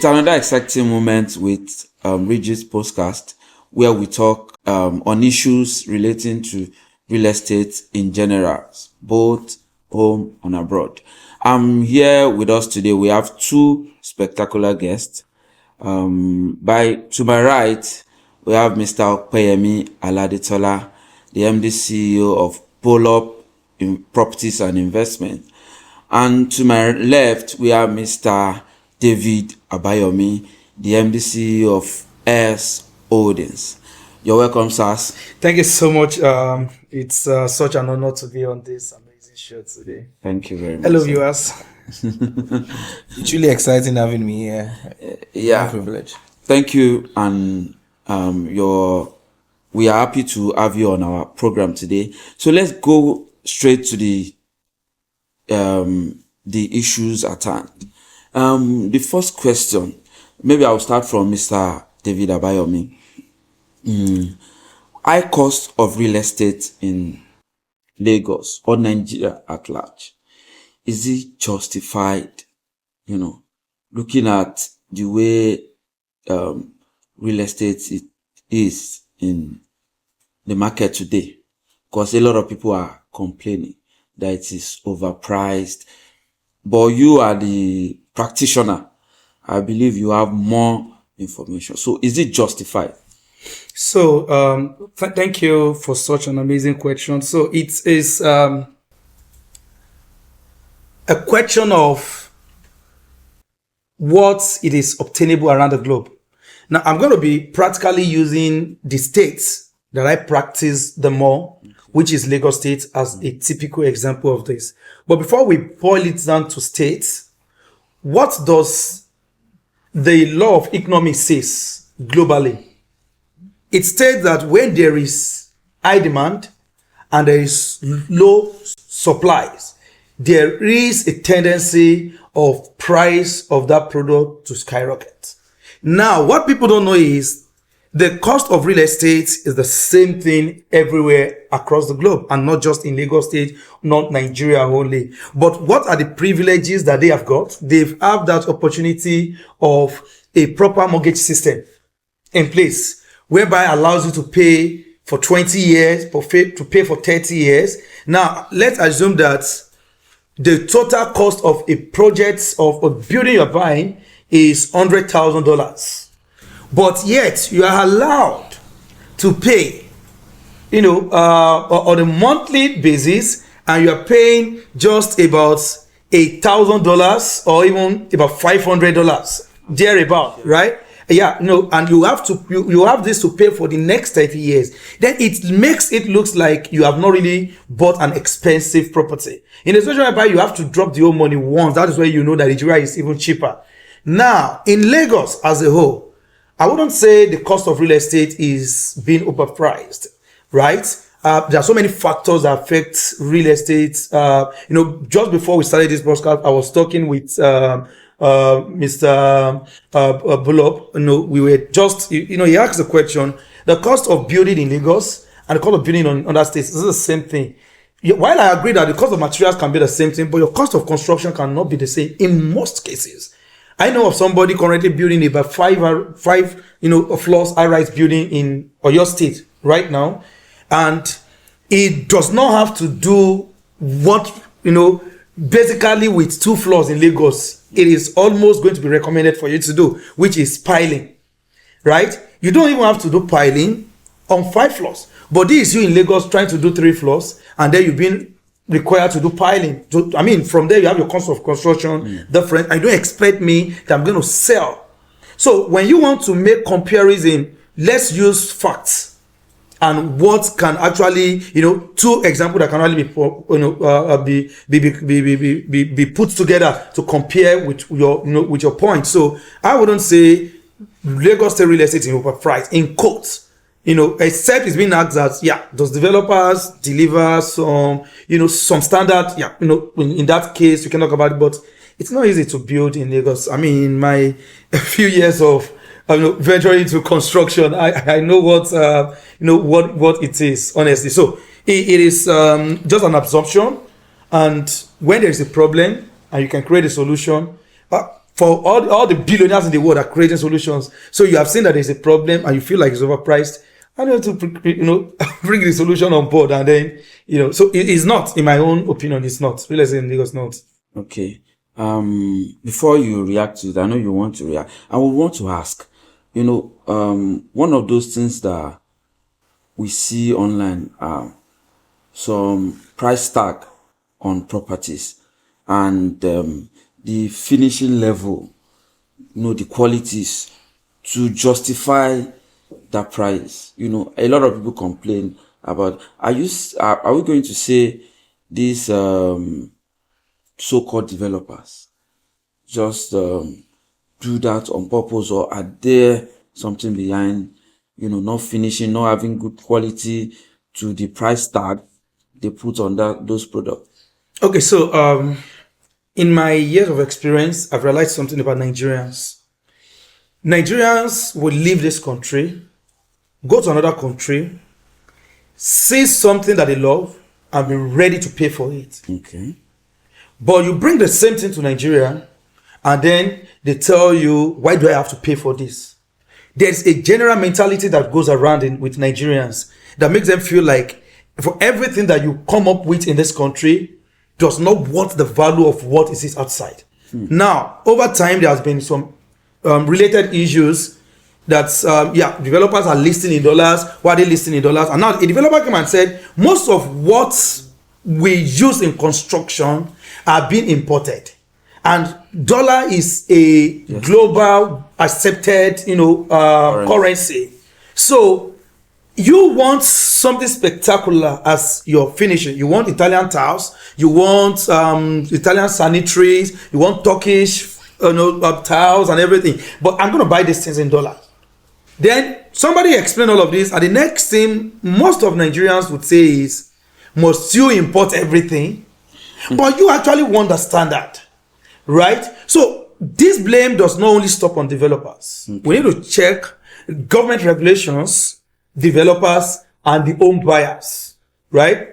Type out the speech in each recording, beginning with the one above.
It's another exciting moment with Regis Podcast, where we talk on issues relating to real estate in general, both home and abroad. Here with us today. We have two spectacular guests. To my right, we have Mr. Opeyemi Aladetola, the MD CEO of Pull-Up in Properties and Investment. And to my left, we have Mr. David Abayomi, the MD CEO of S Holdings. You're welcome, sirs. Thank you so much. It's such an honor to be on this amazing show today. Thank you very much. Hello, viewers. It's really exciting having me here. Yeah. My privilege. Thank you, and we are happy to have you on our program today. So let's go straight to the issues at hand. The first question, maybe I'll start from Mr. David Abayomi. High cost of real estate in Lagos or Nigeria at large. Is it justified? Looking at the way real estate is in the market today, because a lot of people are complaining that it is overpriced. But you are the practitioner. I believe you have more information. So is it justified? So thank you for such an amazing question. So it is a question of what it is obtainable around the globe. Now, I'm going to be practically using the states that I practice the more, which is Lagos State, as a typical example of this. But before we boil it down to states, what does the law of economics says globally? It states that when there is high demand and there is low supplies, there is a tendency of price of that product to skyrocket. Now, what people don't know is the cost of real estate is the same thing everywhere across the globe, and not just in Lagos State, not Nigeria only. But what are the privileges that they have got? They've had that opportunity of a proper mortgage system in place, whereby allows you to pay for 20 years, to pay for 30 years. Now, let's assume that the total cost of a project of a building you're buying is $100,000. But yet you are allowed to pay, on a monthly basis, and you are paying just about $1,000 or even about $500 thereabout, right? Yeah, and you have this to pay for the next 30 years. Then it makes it looks like you have not really bought an expensive property. In a situation whereby you have to drop the whole money once, that is where you know that Nigeria is even cheaper. Now, in Lagos as a whole, I wouldn't say the cost of real estate is being overpriced, right? There are so many factors that affect real estate. Just before we started this podcast, I was talking with Mr. Pull-Up. We were just, he asked the question, the cost of building in Lagos and the cost of building on other states is the same thing. While I agree that the cost of materials can be the same thing, but your cost of construction cannot be the same in most cases. I know of somebody currently building about five floors high-rise building in Oyo State right now, and it does not have to do what basically with 2 floors in Lagos. It is almost going to be recommended for you to do, which is piling, right? You don't even have to do piling on 5 floors, but this is you in Lagos trying to do 3 floors, and then you've been required to do piling. From there you have your cost of construction different, and you don't expect me that I'm going to sell. So when you want to make comparison, let's use facts and what can actually, 2 examples that can only be put together to compare with your point. So I wouldn't say Lagos State real estate is overpriced in quotes. Except it's being asked that, does developers deliver some standard, in that case, we can talk about it, but it's not easy to build in Lagos. In my few years of, venturing into construction, I know what it is, honestly. So it is just an absorption, and when there is a problem and you can create a solution, for all the billionaires in the world are creating solutions. So you have seen that there's a problem and you feel like it's overpriced. I need to, bring the solution on board, and then, so it's not, in my own opinion, it's not. Real estate in Lagos, not. Okay. Before you react to it, I know you want to react. I would want to ask, one of those things that we see online are some price tag on properties, and the finishing level, the qualities to justify that price. A lot of people complain about, are we going to say these so-called developers just do that on purpose, or are there something behind, not finishing, not having good quality to the price tag they put on those products? Okay, so in my years of experience, I've realized something about Nigerians. Nigerians will leave this country, go to another country, see something that they love, and be ready to pay for it. Okay. But you bring the same thing to Nigeria, and then they tell you, why do I have to pay for this? There's a general mentality that goes around with Nigerians that makes them feel like for everything that you come up with in this country does not worth the value of what is outside. Now, over time, there has been some related issues that, developers are listing in dollars. Why are they listing in dollars? And now a developer came and said, most of what we use in construction are being imported. And dollar is a global accepted, currency. So you want something spectacular as your finishing. You want Italian tiles. You want Italian sanitaries. You want Turkish, tiles and everything. But I'm going to buy these things in dollars. Then somebody explain all of this, and the next thing most of Nigerians would say is, must you import everything? But you actually want the standard, right? So this blame does not only stop on developers. Okay. We need to check government regulations, developers, and the home buyers, right?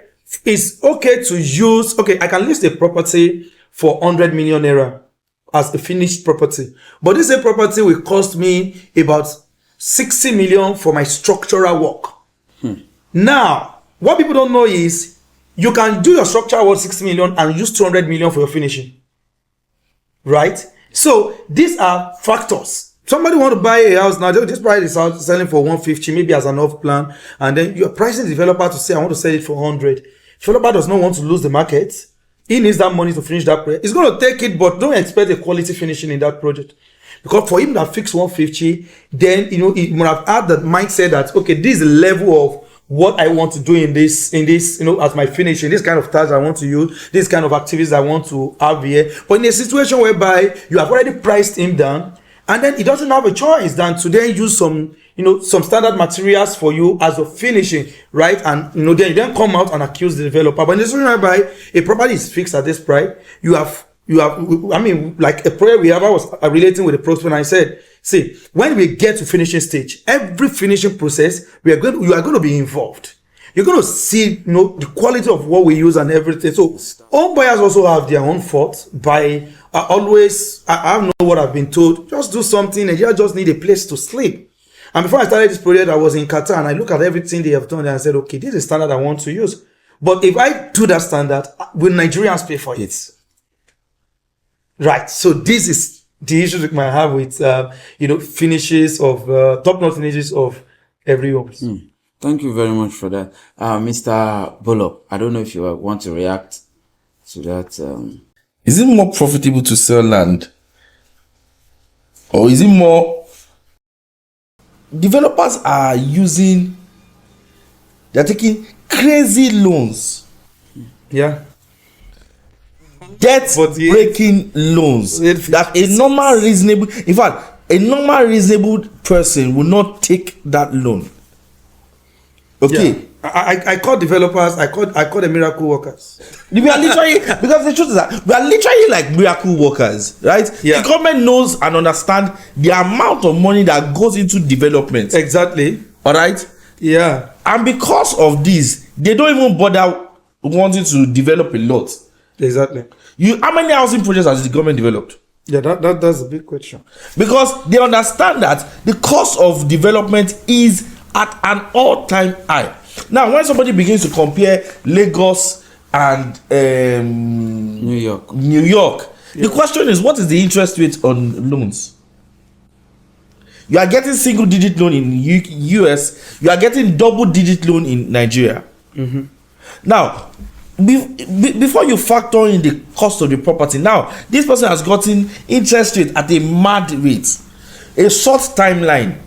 It's okay to use, I can list a property for 100 million naira as a finished property. But this same property will cost me about 60 million for my structural work. Now, what people don't know is you can do your structural work 60 million and use 200 million for your finishing. Right? So these are factors. Somebody want to buy a house now, this price is out selling for 150, maybe as an off plan, and then you're pricing the developer to say, I want to sell it for 100. Developer does not want to lose the market. He needs that money to finish that project. He's going to take it, but don't expect a quality finishing in that project. Because for him to fix 150, then, he would have had that mindset that, this is the level of what I want to do in this, as my finishing, this kind of task I want to use, this kind of activities I want to have here. But in a situation whereby you have already priced him down, and then he doesn't have a choice than to then use some standard materials for you as a finishing, right? And, then you then come out and accuse the developer. But in the situation whereby a property is fixed at this price, you have, like a prayer I was relating with a prospect, and I said, see, when we get to finishing stage, every finishing process, you are going to be involved. You're going to see, the quality of what we use and everything. So home buyers also have their own fault by I know what I've been told. Just do something, and you just need a place to sleep. And before I started this project, I was in Qatar, and I look at everything they have done, and I said, this is the standard I want to use. But if I do that standard, will Nigerians pay for it? Right. So this is the issue we might have with, finishes of, top-notch finishes of every home. Thank you very much for that. Mr. Bullock, I don't know if you want to react to that. Is it more profitable to sell land? Or is it more... Developers are they're taking crazy loans. Yeah. Debt-breaking loans that a normal reasonable person will not take that loan. Okay. Yeah. I call developers, I call them miracle workers. We are literally, because the truth is that we are literally like miracle workers, right? Yeah. The government knows and understands the amount of money that goes into development. Exactly. All right? Yeah. And because of this, they don't even bother wanting to develop a lot. Exactly. How many housing projects has the government developed? Yeah, that's a big question. Because they understand that the cost of development is at an all-time high. Now, when somebody begins to compare Lagos and New York. The question is, what is the interest rate on loans? You are getting single-digit loan in US. You are getting double-digit loan in Nigeria. Now, before you factor in the cost of the property, now this person has gotten interest rate at a mad rate, a short timeline.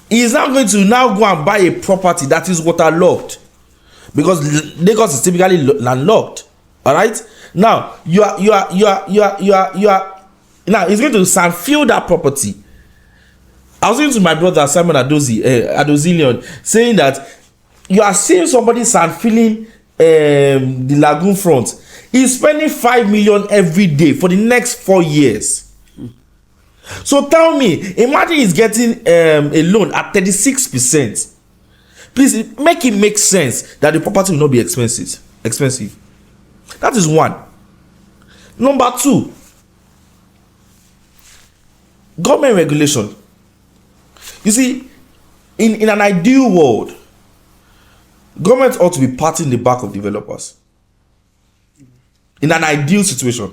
He is now going to now go and buy a property that is waterlogged, because Lagos is typically landlocked. All right. Now you are now he's going to sandfill that property. I was saying to my brother Simon Adozilion, saying that you are seeing somebody sandfilling the lagoon front. He's spending 5 million every day for the next 4 years. So tell me, imagine he's getting a loan at 36%. Please make it make sense that the property will not be expensive. That is one. Number two, government regulation. You see, in an ideal world, government ought to be patting the back of developers. In an ideal situation.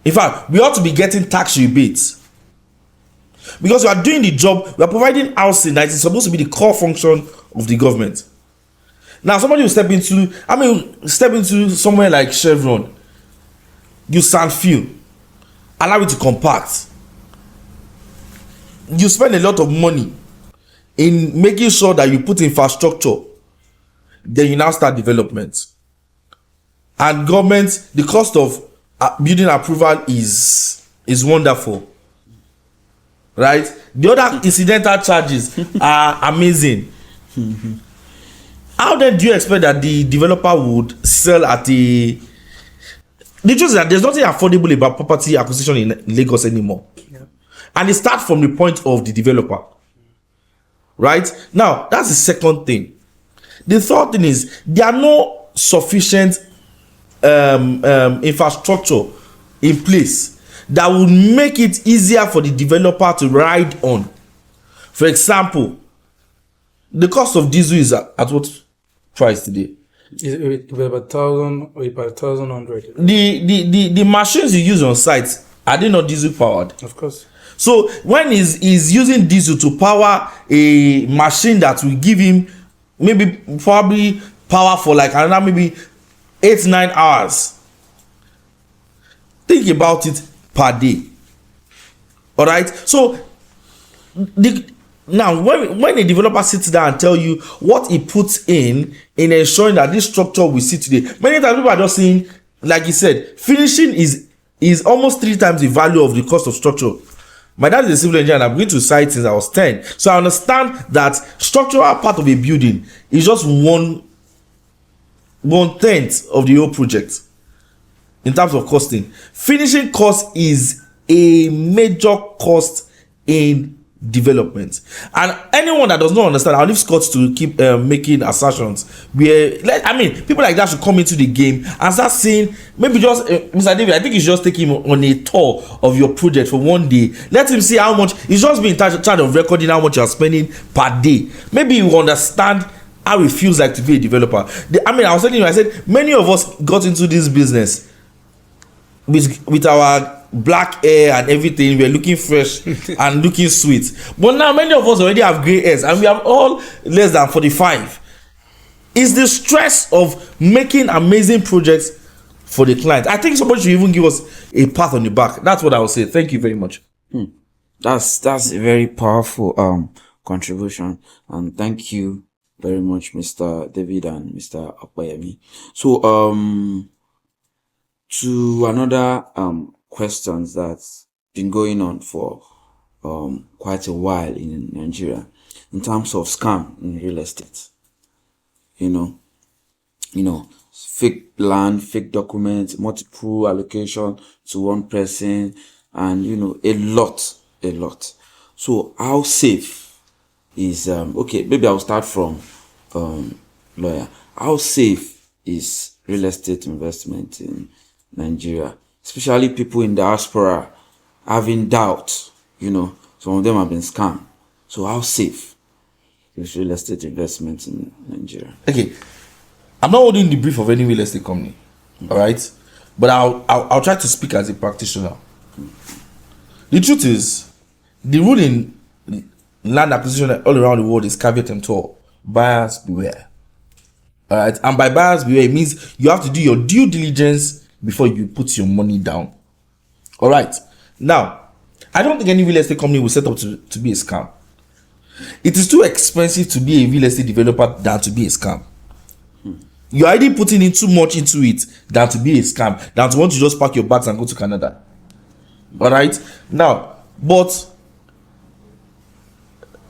In fact, we ought to be getting tax rebates. Because we are doing the job, we are providing housing that is supposed to be the core function of the government. Now, somebody will step into somewhere like Chevron. You sandfill, allow it to compact. You spend a lot of money in making sure that you put infrastructure. Then you now start development. And government, the cost of building approval is wonderful. Right? The other incidental charges are amazing. How then do you expect that the developer would sell at the truth is that there's nothing affordable about property acquisition in Lagos anymore. Yeah. And it starts from the point of the developer. Right? Now, that's the second thing. The third thing is there are no sufficient infrastructure in place that will make it easier for the developer to ride on. For example, the cost of diesel is at what price today? It's about 1,000 or about 1,100. The machines you use on site, are they not diesel powered? Of course. So when he's using diesel to power a machine that will give him probably power for like another maybe 8-9 hours, think about it per day. All right. So now when a developer sits down and tell you what he puts in ensuring that this structure we see today, many times people are just saying, like he said, finishing is almost 3 times the value of the cost of structure. My dad is a civil engineer and I've been to site since I was 10. So I understand that structural part of a building is just 1/10 of the whole project in terms of costing. Finishing cost is a major cost in development. And anyone that does not understand, I'll leave Scott to keep making assertions where, people like that should come into the game and start saying, maybe just Mr. David, I think you should just take him on a tour of your project for one day. Let him see how much he's just being in charge of recording how much you're spending per day. Maybe you understand how it feels like to be a developer. I was telling you, I said many of us got into this business with our black hair and everything. We are looking fresh and looking sweet, but now many of us already have gray hairs and we are all less than 45. It's the stress of making amazing projects for the client. I think somebody should even give us a pat on the back. That's what I would say. Thank you very much. That's a very powerful contribution, and thank you very much, Mr. David and Mr. Apoyemi. So to another questions that's been going on for quite a while in Nigeria in terms of scam in real estate. You know, fake land, fake documents, multiple allocation to one person, and a lot. So how safe is okay, maybe I'll start from lawyer. How safe is real estate investment in Nigeria? especially people in diaspora, having doubt. Some of them have been scammed. So how safe is real estate investment in Nigeria? Okay, I'm not holding the brief of any real estate company, all right? But I'll try to speak as a practitioner. The truth is, the rule in land acquisition all around the world is caveat emptor: buyers beware. All right, and by buyers beware, it means you have to do your due diligence before you put your money down. All right. Now, I don't think any real estate company will set up to be a scam. It is too expensive to be a real estate developer than to be a scam. You're already putting in too much into it than to be a scam, than to want to just pack your bags and go to Canada. All right. Now,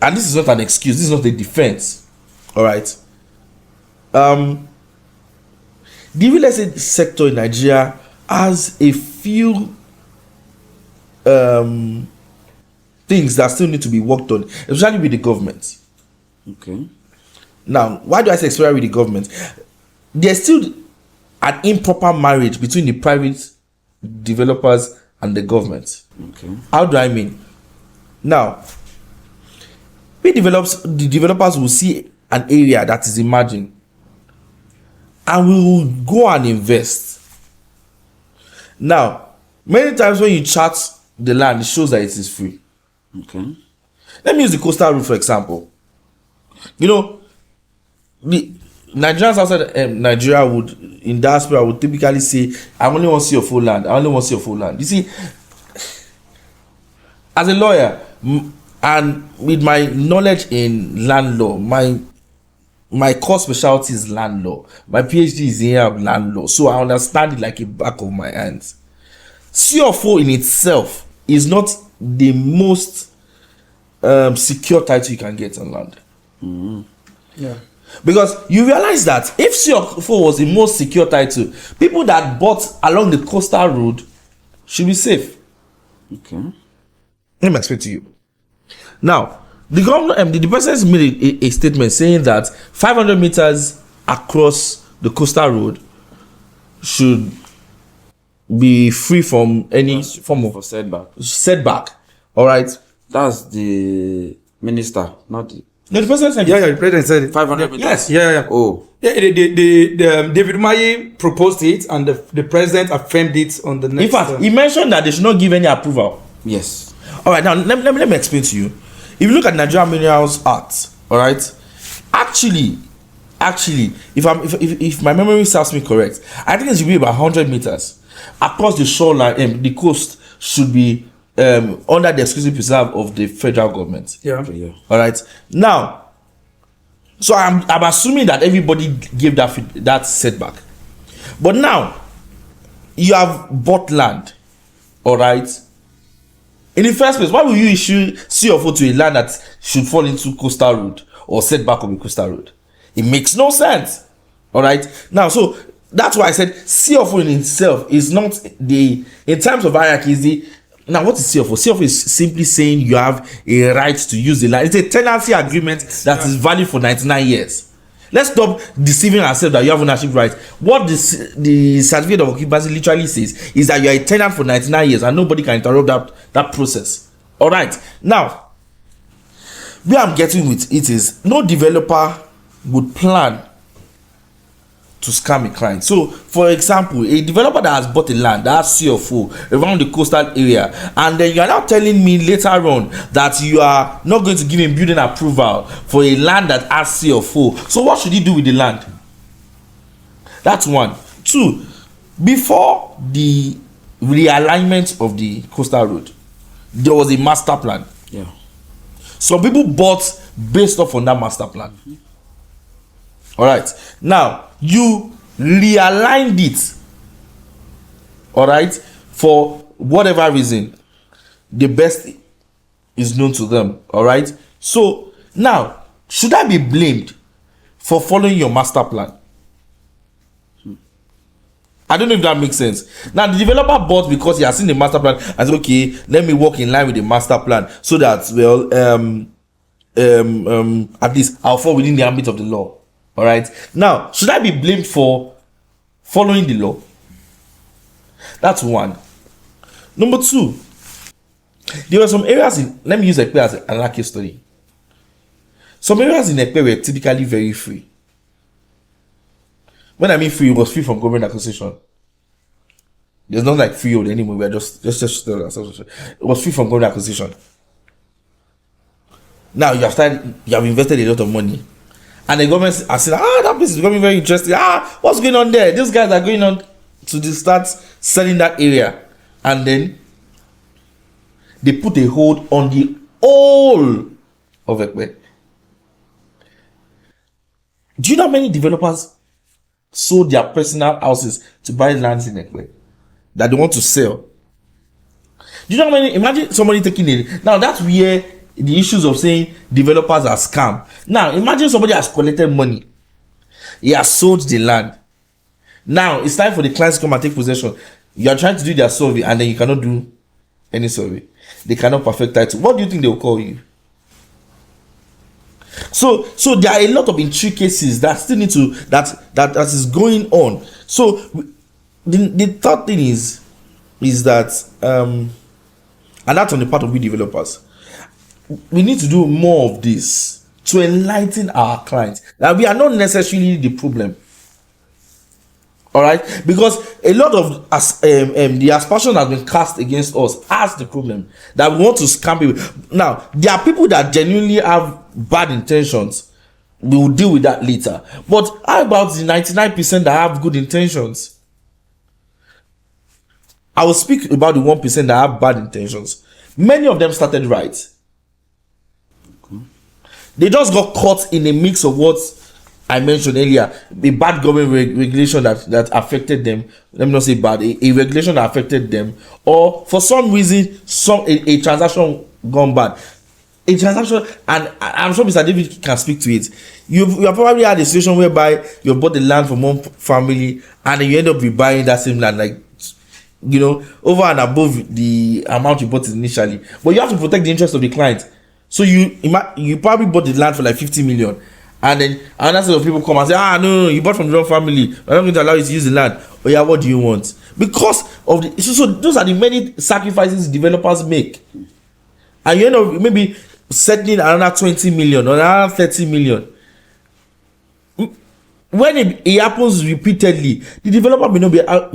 and this is not an excuse, this is not a defense. All right. The real estate sector in Nigeria has a few things that still need to be worked on, especially with the government. Okay. Now, why do I say especially with the government? There's still an improper marriage between the private developers and the government. Okay. How do I mean? Now, the developers will see an area that is emerging and we will go and invest. Now, many times when you chart the land, it shows that it is free. Okay. Let me use the coastal route for example. The Nigerians outside Nigeria in diaspora would typically say, I only want to see your full land. I only want to see your full land. You see, as a lawyer, and with my knowledge in land law, my core specialty is land law. My PhD is in land law, so I understand it like a back of my hands. CFO in itself is not the most secure title you can get on land. Mm-hmm. Yeah. Because you realize that if CFO was the most secure title, people that bought along the coastal road should be safe. Okay. Let me explain to you. Now, the government, the president made a statement saying that 500 meters across the coastal road should be free from any form of setback. All right. That's the minister, not the. No, the president said. Yeah, the president said it. 500 meters. Yes. Yeah. Oh. Yeah, the David Umahi proposed it, and the president affirmed it on the next. In fact, he mentioned that they should not give any approval. Yes. All right. Now, let me explain to you. If you look at Nigerian Minerals Act, all right, actually, if my memory serves me correct, I think it should be about 100 meters across the shoreline. The coast should be under the exclusive preserve of the federal government. Yeah. Okay, yeah. All right. Now, so I'm assuming that everybody gave that setback, but now you have bought land. All right. In the first place, why will you issue CFO to a land that should fall into coastal road or setback of a coastal road? It makes no sense. All right. Now, so that's why I said CFO in itself is not in terms of hierarchy. Now, what is CFO? CFO is simply saying you have a right to use the land. It's a tenancy agreement that is valid for 99 years. Let's stop deceiving ourselves that you have ownership rights. What the certificate of occupancy literally says is that you are a tenant for 99 years and nobody can interrupt that process. All right. Now, where I'm getting with it is no developer would plan to scam a client. So, for example, a developer that has bought a land that has CFO around the coastal area, and then you are now telling me later on that you are not going to give him building approval for a land that has CFO. So, what should he do with the land? That's one. Two, before the realignment of the coastal road, there was a master plan. Yeah. Some people bought based off on that master plan. Mm-hmm. All right. Now, you realigned it. All right. For whatever reason, the best is known to them. All right. So, now, should I be blamed for following your master plan? I don't know if that makes sense. Now, the developer bought because he has seen the master plan and said, okay, let me work in line with the master plan so that, well, at least I'll fall within the ambit of the law. All right. Now, should I be blamed for following the law? That's one. Number two, there were some areas let me use Ekpe as another case study. Some areas in Ekpe were typically very free. When I mean free, it was free from government acquisition. There's not like freehold anymore. We are just it was free from government acquisition. Now you have invested a lot of money, and the government are saying, that place is becoming very interesting. What's going on there? These guys are going on to start selling that area, and then they put a hold on the whole of Ekpe. Do you know how many developers sold their personal houses to buy lands in Ekpe that they want to sell? Do you know how many? Imagine somebody taking it. Now that's where the issues of saying developers are scam. Now imagine somebody has collected money. He has sold the land. Now it's time for the clients to come and take possession. You are trying to do their survey and then you cannot do any survey. They cannot perfect title. What do you think they will call you? So there are a lot of intricacies that still need to that is going on. So the third thing is that and that's on the part of we developers. We need to do more of this to enlighten our clients that we are not necessarily the problem. All right, because a lot of the aspersion has been cast against us as the problem, that we want to scam people. Now there are people that genuinely have bad intentions. We will deal with that later. But how about the 99% that have good intentions? I will speak about the 1% that have bad intentions. Many of them started right. They just got caught in a mix of what I mentioned earlier, a bad government regulation that affected them. Let me not say bad, a regulation that affected them, or for some reason, a transaction gone bad. A transaction, and I'm sure Mr. David can speak to it. You have probably had a situation whereby you bought the land from one family and then you end up buying that same land, like, over and above the amount you bought it initially. But you have to protect the interest of the client. So you probably bought the land for like 50 million. And then another set of people come and say, no, you bought from the wrong family. I'm not going to allow you to use the land. Oh yeah, what do you want? Because of the so those are the many sacrifices developers make. And you end up maybe settling another 20 million or another 30 million. When it happens repeatedly, the developer may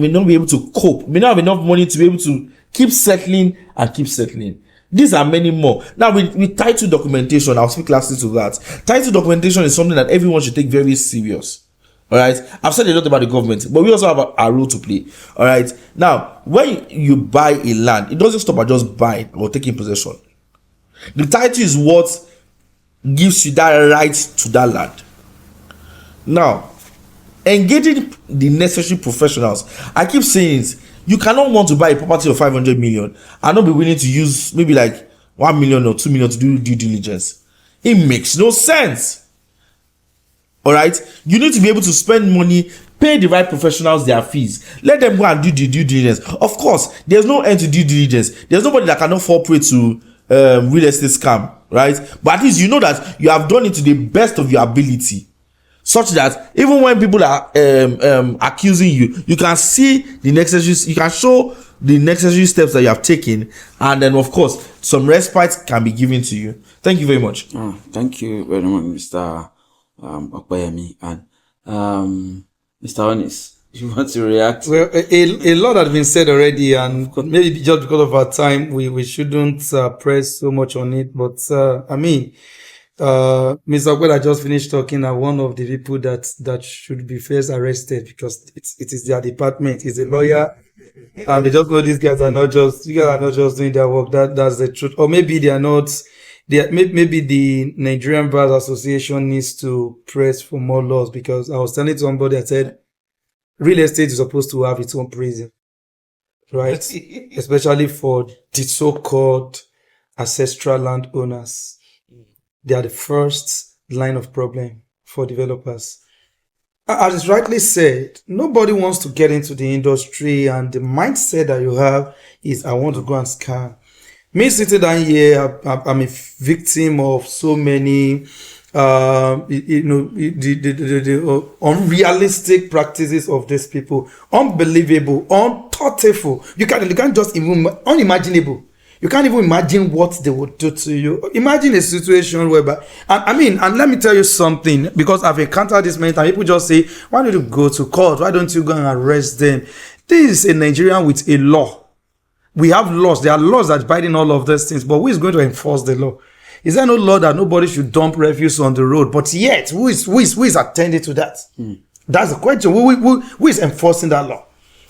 not be able to cope, may not have enough money to be able to keep settling and keep settling. These are many more. Now with title documentation, I'll speak lastly to that. Title documentation is something that everyone should take very serious. All right, I've said a lot about the government, but we also have a role to play. All right, now when you buy a land, it doesn't stop at just buying or taking possession. The title is what gives you that right to that land. Now, engaging the necessary professionals. I keep saying it. You cannot want to buy a property of 500 million and not be willing to use maybe like 1 million or 2 million to do due diligence. It makes no sense. All right, you need to be able to spend money, pay the right professionals their fees, let them go and do the due diligence. Of course, there's no end to due diligence. There's nobody that cannot fall prey to real estate scam, right? But at least you know that you have done it to the best of your ability, such that even when people are accusing you, you can see the necessary, you can show the necessary steps that you have taken, and then of course some respite can be given to you. Thank you very much. Thank you very much, Mr. Okpayemi, and Mr. Onis. You want to react? Well, a lot has been said already, and maybe just because of our time, we shouldn't press so much on it. But Mr. Okweda just finished talking at one of the people that should be first arrested, because it is their department. He's a lawyer, and they just know these guys are not just doing their work. That's the truth. Or maybe they are not. Maybe the Nigerian Bars Association needs to press for more laws, because I was telling somebody, I said, real estate is supposed to have its own prison, right? Especially for the so-called ancestral landowners. They are the first line of problem for developers. As is rightly said, nobody wants to get into the industry, and the mindset that you have is, I want to go and scam. Me sitting down here, I'm a victim of so many the unrealistic practices of these people, unbelievable, unthoughtful. You can't just even unimaginable. You can't even imagine what they would do to you. Imagine a situation whereby, and let me tell you something, because I've encountered this many times. People just say, why don't you go to court? Why don't you go and arrest them? This is a Nigerian with a law. We have laws. There are laws that bind in all of these things, but who is going to enforce the law? Is there no law that nobody should dump refuse on the road? But yet, who is attending to that? That's the question. Who is enforcing that law?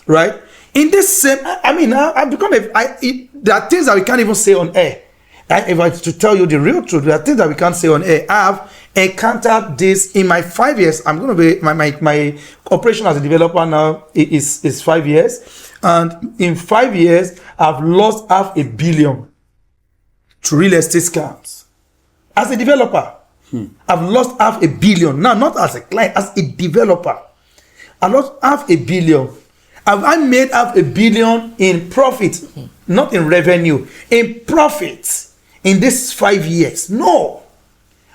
Right? In this same, I've become there are things that we can't even say on air. If I to tell you the real truth, there are things that we can't say on air. I've encountered this in my 5 years. I'm going to be my operation as a developer now is 5 years, and in 5 years I've lost $500 million to real estate scams as a developer. I've lost $500 million now, not as a client, as a developer. I lost $500 million. Have I made $500 million in profit, not in revenue, in profit in these 5 years? No.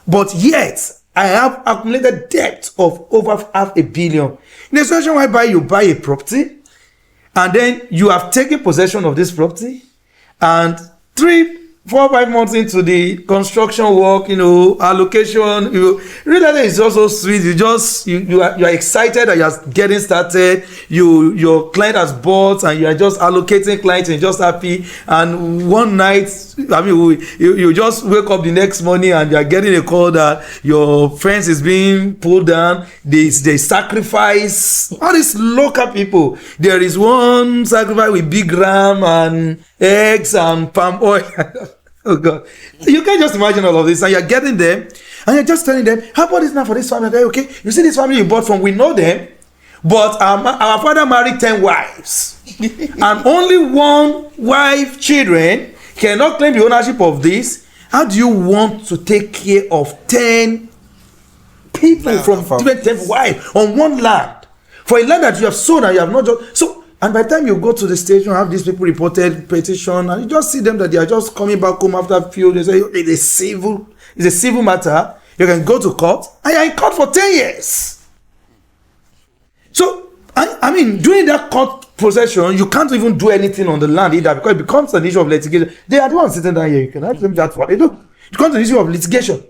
But yet, I have accumulated debt of over $500 million. In a situation whereby you buy a property, and then you have taken possession of this property, and 3, 4, 5 months into the construction work, allocation, really is also sweet. You are excited that you are getting started. Your client has bought, and you are just allocating clients, and you're just happy. And one night, you just wake up the next morning and you are getting a call that your fence is being pulled down. They sacrifice all these local people. There is one sacrifice with big ram and eggs and palm oil. Oh God, you can't just imagine all of this, and you're getting them, and you're just telling them, how about this now for this family? Okay, you see this family you bought from, we know them, but our father married 10 wives and only 1 wife children cannot claim the ownership of this. How do you want to take care of 10 people from different 10 wives on one land, for a land that you have sold and you have not just so? And by the time you go to the station, have these people reported petition, and you just see them that they are just coming back home after a few days. They say it's a civil matter. You can go to court, and you're in court for 10 years. So, during that court procession, you can't even do anything on the land either, because it becomes an issue of litigation. They are the ones sitting down here. You can ask them that what they do. It becomes an issue of litigation.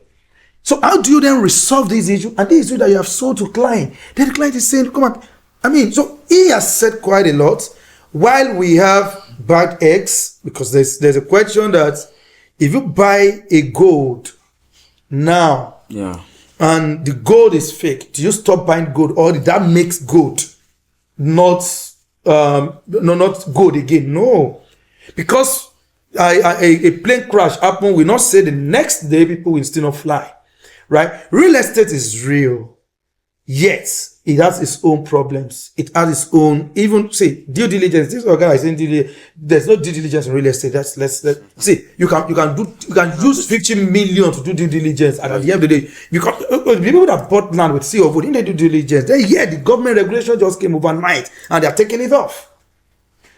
So how do you then resolve this issue? And this issue that you have sold to client, then the client is saying, come on. So he has said quite a lot. While we have bad eggs, because there's a question that if you buy a gold now, and the gold is fake, do you stop buying gold, or did that makes gold not gold again? No, because a plane crash happened, we not say the next day people will still not fly, right? Real estate is real. Yes, it has its own problems. It has its own, even say due diligence. This organization, there's no due diligence in real estate. Let's see. You can use 50 million to do due diligence, and at the end of the day, the people that bought land with CO vote, they do due diligence. Then the government regulation just came overnight, and they're taking it off.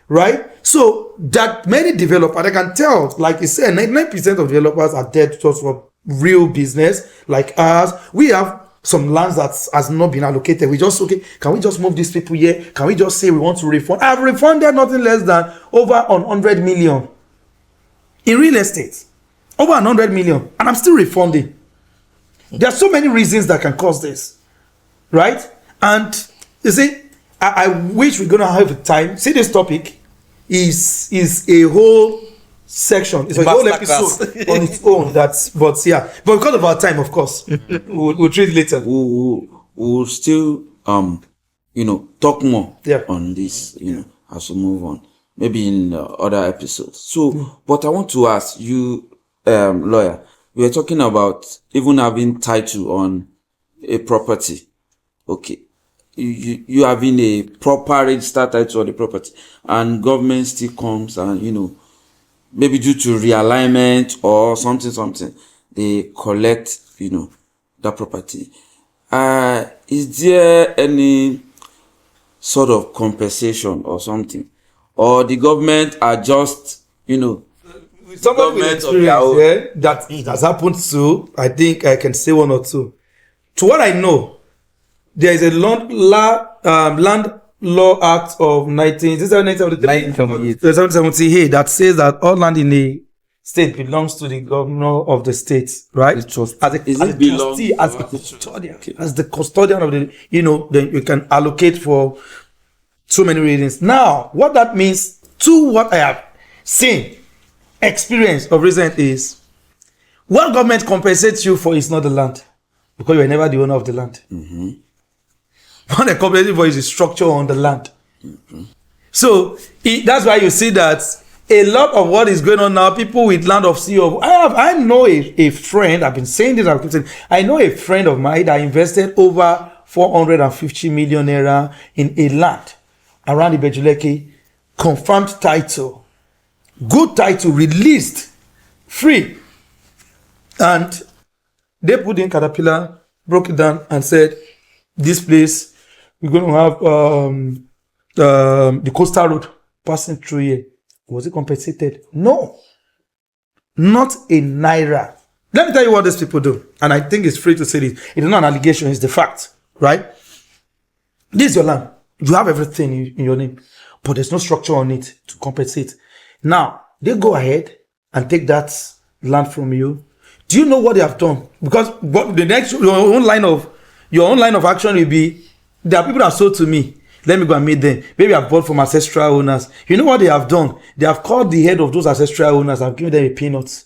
Right? So that many developers, I can tell, like you said, 99% of developers are dead just for real business like ours. We have some lands that has not been allocated. We just, can we just move these people here? Can we just say we want to refund? I've refunded nothing less than over 100 million in real estate. Over 100 million. And I'm still refunding. There are so many reasons that can cause this. Right? And you see, I wish we're going to have a time. See, this topic is a whole section. It's a whole episode on its own. But because of our time, of course, we'll treat it later. We'll still talk more on this, as we move on, maybe in other episodes. So, but I want to ask you, lawyer, we are talking about even having title on a property. Okay, you having a proper registered title on the property, and government still comes and maybe due to realignment or something, they collect, that property. Is there any sort of compensation or something? Or the government are just, somebody with Government of their own. experience, that it has happened to, I think I can say one or two. To what I know, there is a land law act of 1978 that says that all land in the state belongs to the governor of the state, right? As the custodian of the, then you can allocate for so many reasons. Now, what that means to what I have seen, experience of recent is, what government compensates you for is not the land, because you are never the owner of the land. Mm-hmm. What they compensate for is the structure on the land. Mm-hmm. So that's why you see that a lot of what is going on now, people with land of sea of, I know a friend, I've been saying this, I know a friend of mine that invested over 450 million naira in a land around the Bejuleke, confirmed title, good title, released, free. And they put in Caterpillar, broke it down and said, this place, we're going to have the coastal road passing through here. Was it compensated? No. Not a naira. Let me tell you what these people do. And I think it's free to say this. It is not an allegation, it's the fact. Right? This is your land. You have everything in your name. But there's no structure on it to compensate. Now, they go ahead and take that land from you. Do you know what they have done? Because your own line of action will be, there are people that sold to me. Let me go and meet them. Maybe I've bought from ancestral owners. You know what they have done? They have called the head of those ancestral owners and given them a peanut.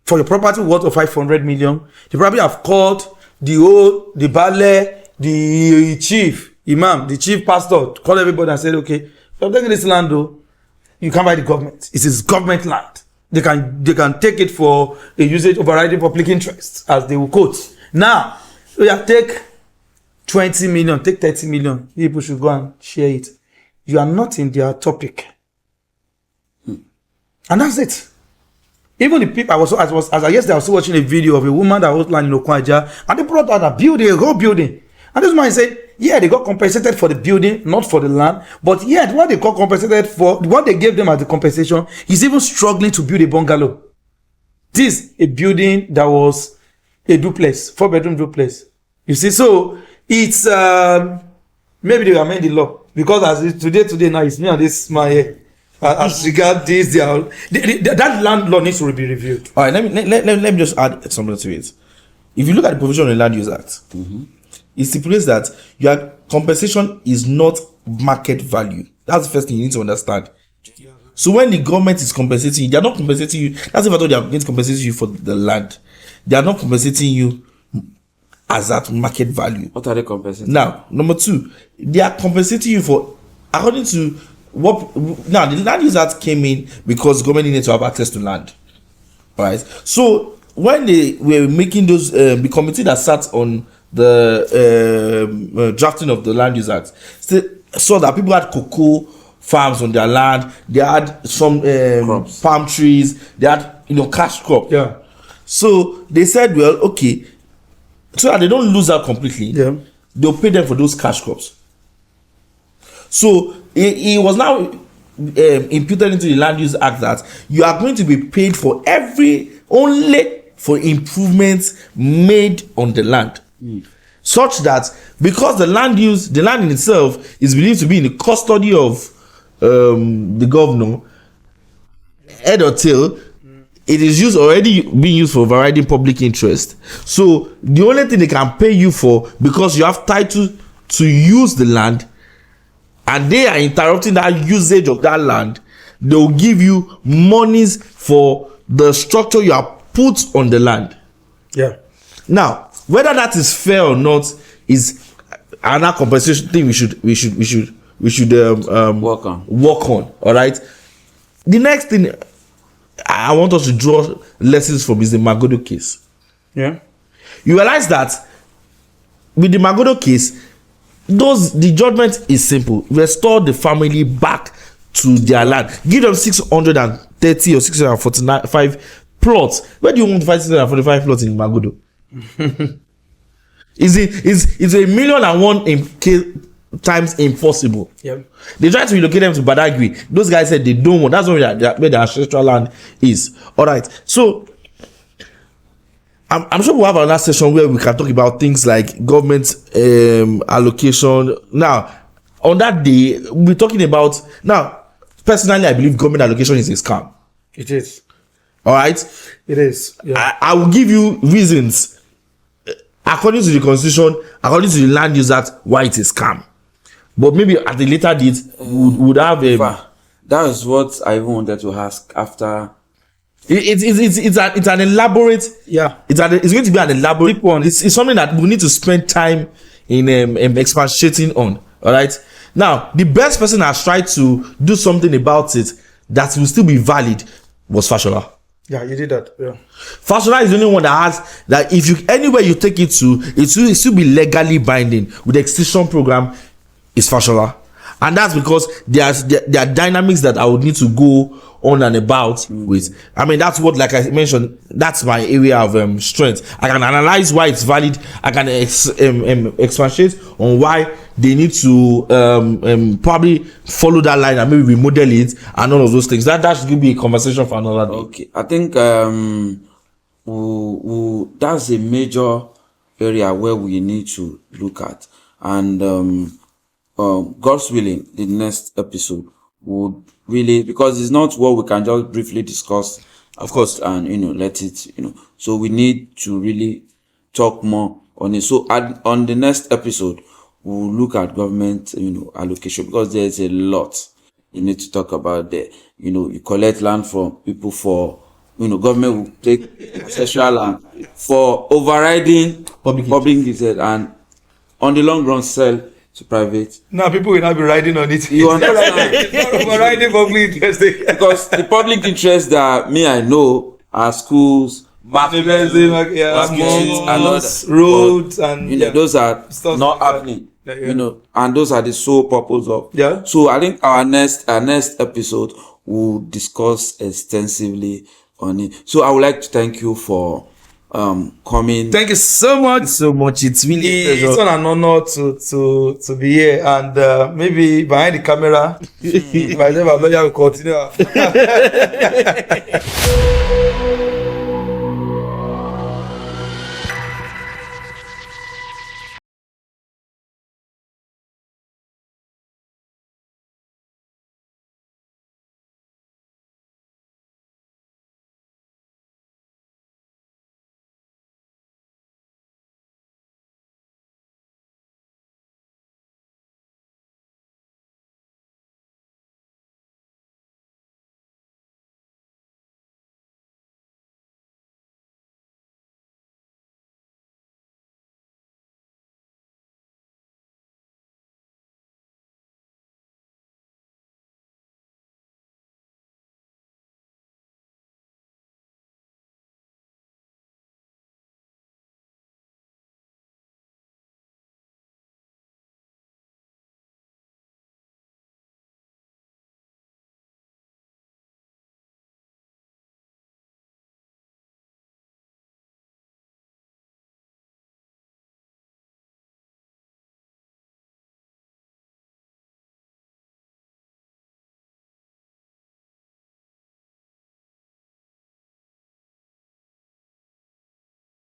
For your property worth of 500 million, they probably have called the Bale, the chief imam, the chief pastor, to call everybody and said, okay, if I'm taking this land though, you can't buy the government. It is government land. They can take it for a usage overriding public interest, as they will quote. Now, we have take 20 million, take 30 million. People should go and share it. You are not in their topic. And that's it. Even the people, yesterday I was watching a video of a woman that was lying in Okwaja, and they brought out a whole building. And this man said, yeah, they got compensated for the building, not for the land. But yet, what they got compensated for, what they gave them as the compensation, is even struggling to build a bungalow. This is a building that was a duplex, 4-bedroom duplex. You see, so it's maybe they amend the law, because as today now, it's me and this man here. As regard this, that land law needs to be reviewed. All right, let me just add something to it. If you look at the provision of the Land Use Act, it stipulates that your compensation is not market value. That's the first thing you need to understand. So when the government is compensating you, they are not compensating you. That's if I thought they are going to compensate you for the land. They are not compensating you as at market value. What are they compensating? Now, number two, they are compensating you for, according to what, now the Land Use Act came in because government needed to have access to land. Right? So when they were making those, the committee that sat on the drafting of the Land Use Act saw that people had cocoa farms on their land, they had some palm trees, they had cash crop. Yeah. So they said, well, okay, so that they don't lose out completely, they'll pay them for those cash crops. So it was now imputed into the Land Use Act that you are going to be paid for only for improvements made on the land. Such that because the land in itself is believed to be in the custody of the governor, head or tail, it is already being used for overriding public interest. So the only thing they can pay you for, because you have title to use the land, and they are interrupting that usage of that land, they will give you monies for the structure you have put on the land. Yeah. Now, whether that is fair or not is another compensation thing we should work on. All right. The next thing I want us to draw lessons from is the Magodo case. Yeah. You realize that with the Magodo case, the judgment is simple: restore the family back to their land. Give them 630 or 645 plots. Where do you want to find 645 plots in Magodo? Is 1,000,001 times impossible. Yeah. They tried to relocate them to Badagry. Those guys said they don't want. That's where their ancestral land is. All right. So I'm sure we'll have another session where we can talk about things like government allocation. Now, on that day, we're talking about now. Personally, I believe government allocation is a scam. It is. All right. It is. Yeah. I will give you reasons according to the constitution, according to the land use act, why it is scam. But maybe at a later date, would have a. That is what I even wanted to ask after. It's an elaborate. Yeah. It's going to be an elaborate one. It's something that we need to spend time in expatiating on. All right. Now, the best person has tried to do something about it that will still be valid was Fashola. Yeah, you did that. Yeah. Fashola is the only one that has that. If you anywhere you take it to, it will still be legally binding with the extension program. Is Fashola, and that's because there are dynamics that I would need to go on and about with. I mean, that's what, like I mentioned, that's my area of strength. I can analyze why it's valid. I can expatiate on why they need to probably follow that line and maybe remodel it and all of those things. That should be a conversation for another day. Okay, I think that's a major area where we need to look at, and God's willing, the next episode would really, because it's not what we can just briefly discuss, of course, and let it, so we need to really talk more on it. So on the next episode, we'll look at government, allocation, because there's a lot you need to talk about there. You collect land from people for, government will take ancestral land for overriding public interest, and on the long run sell to private. Now people will not be riding on it. You understand? It's not overriding public interest. Because the public interest that I know are schools, markets, roads, and those are stuff not like happening. Yeah. And those are the sole purpose of. Yeah. So I think our next episode will discuss extensively on it. So I would like to thank you for coming. Thank you so much. It's really It's an honor to be here, and maybe behind the camera, my lawyer will continue.